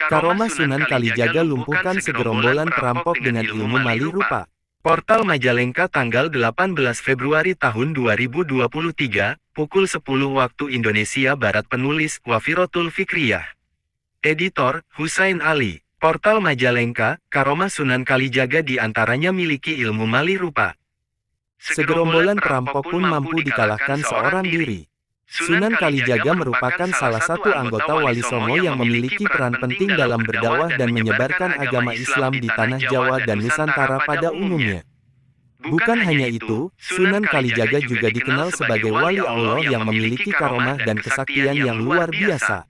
Karomah Sunan Kalijaga lumpuhkan segerombolan perampok dengan ilmu mali rupa. Portal Majalengka tanggal 18 Februari tahun 2023, pukul 10 waktu Indonesia Barat. Penulis Wafirotul Fikriyah. Editor Husain Ali. Portal Majalengka, Karomah Sunan Kalijaga diantaranya miliki ilmu mali rupa. Segerombolan perampok pun mampu dikalahkan seorang diri. Sunan Kalijaga merupakan salah satu anggota Wali Songo yang memiliki peran penting dalam berdakwah dan menyebarkan agama Islam di tanah Jawa dan Nusantara pada umumnya. Bukan hanya itu, Sunan Kalijaga juga dikenal sebagai wali Allah yang memiliki karomah dan kesaktian yang luar biasa.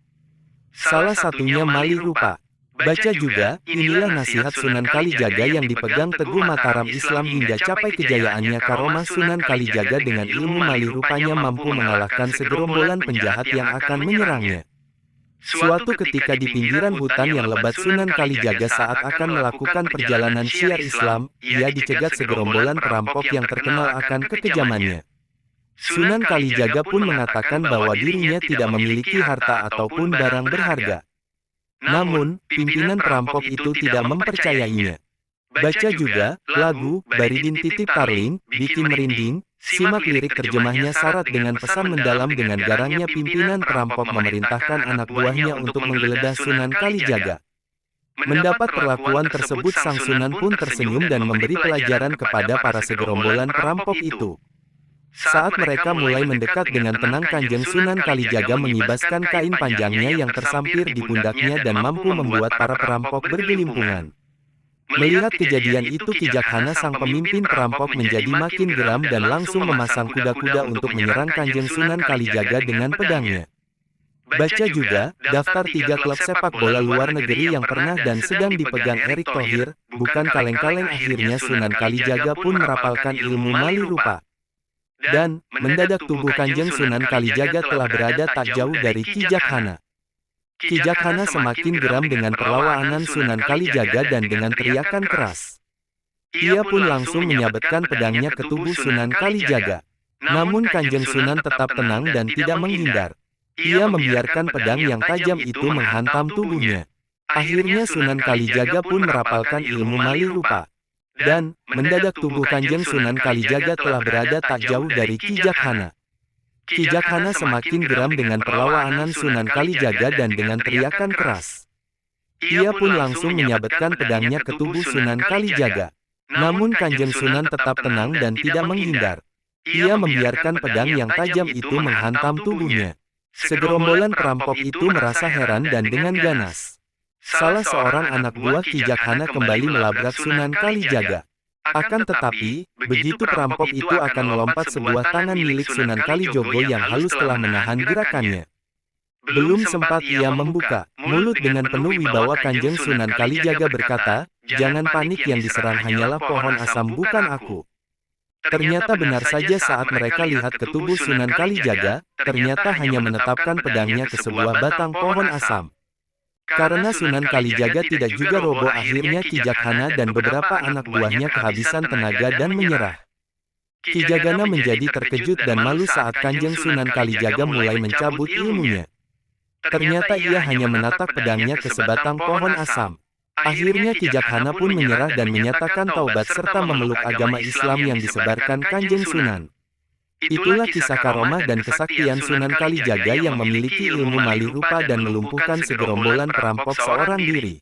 Salah satunya mali rupa. Baca juga, inilah nasihat Sunan Kalijaga yang dipegang Teguh Mataram Islam hingga capai kejayaannya. Karomah Sunan Kalijaga dengan ilmu mali rupanya mampu mengalahkan segerombolan penjahat yang akan menyerangnya. Suatu ketika di pinggiran hutan yang lebat Sunan Kalijaga saat akan melakukan perjalanan syiar Islam, ia dicegat segerombolan perampok yang terkenal akan kekejamannya. Sunan Kalijaga pun mengatakan bahwa dirinya tidak memiliki harta ataupun barang berharga. Namun, pimpinan perampok itu tidak mempercayainya. Baca juga, lagu, Baridin Titip Tarling, bikin merinding, simak lirik terjemahnya syarat dengan pesan mendalam. Dengan garangnya pimpinan perampok memerintahkan anak buahnya untuk menggeledah Sunan Kalijaga. Mendapat perlakuan tersebut sang Sunan pun tersenyum dan memberi pelajaran kepada para segerombolan perampok itu. Saat mereka mulai mendekat dengan tenang, Kanjeng Sunan Kalijaga mengibaskan kain panjangnya yang tersampir di pundaknya dan mampu membuat para perampok bergelimpungan. Melihat kejadian itu, Kijakhana sang pemimpin perampok menjadi makin geram dan langsung memasang kuda-kuda untuk menyerang Kanjeng Sunan Kalijaga dengan pedangnya. Baca juga, daftar 3 klub sepak bola luar negeri yang pernah dan sedang dipegang Erick Thohir, bukan kaleng-kaleng. Akhirnya Sunan Kalijaga pun merapalkan ilmu mali rupa. Dan, mendadak tubuh Kanjeng Sunan Kalijaga telah berada tak jauh dari Kijakhana. Kijakhana semakin geram dengan perlawanan Sunan Kalijaga dan dengan teriakan keras. Ia pun langsung menyabetkan pedangnya ke tubuh Sunan Kalijaga. Namun Kanjeng Sunan tetap tenang dan tidak menghindar. Ia membiarkan pedang yang tajam itu menghantam tubuhnya. Akhirnya Sunan Kalijaga pun merapalkan ilmu mali rupa. Dan, mendadak tubuh Kanjeng Sunan Kalijaga telah berada tak jauh dari Kijakhana. Kijakhana semakin geram dengan perlawanan Sunan Kalijaga dan dengan teriakan keras. Ia pun langsung menyabetkan pedangnya ke tubuh Sunan Kalijaga. Namun Kanjeng Sunan tetap tenang dan tidak menghindar. Ia membiarkan pedang yang tajam itu menghantam tubuhnya. Segerombolan perampok itu merasa heran dan dengan ganas. Salah seorang anak buah Kijakhana kembali melabrak Sunan Kalijaga. Akan tetapi, begitu perampok itu akan melompat, sebuah tangan milik Sunan Kalijogo yang halus telah menahan gerakannya. Belum sempat ia membuka mulut, dengan penuh wibawa Kanjeng Sunan Kalijaga berkata, "Jangan panik, yang diserang hanyalah pohon asam, bukan aku." Ternyata benar saja, saat mereka lihat ke tubuh Sunan Kalijaga, ternyata hanya menetapkan pedangnya ke sebuah batang pohon asam. Karena Sunan Kalijaga tidak juga roboh, akhirnya Kijakhana dan beberapa anak buahnya kehabisan tenaga dan menyerah. Kijakhana menjadi terkejut dan malu saat Kanjeng Sunan Kalijaga mulai mencabut ilmunya. Ternyata ia hanya menatap pedangnya ke sebatang pohon asam. Akhirnya Kijakhana pun menyerah dan menyatakan taubat serta memeluk agama Islam yang disebarkan Kanjeng Sunan. Itulah kisah karomah dan kesaktian Sunan Kalijaga yang memiliki ilmu mali rupa dan melumpuhkan segerombolan perampok seorang diri.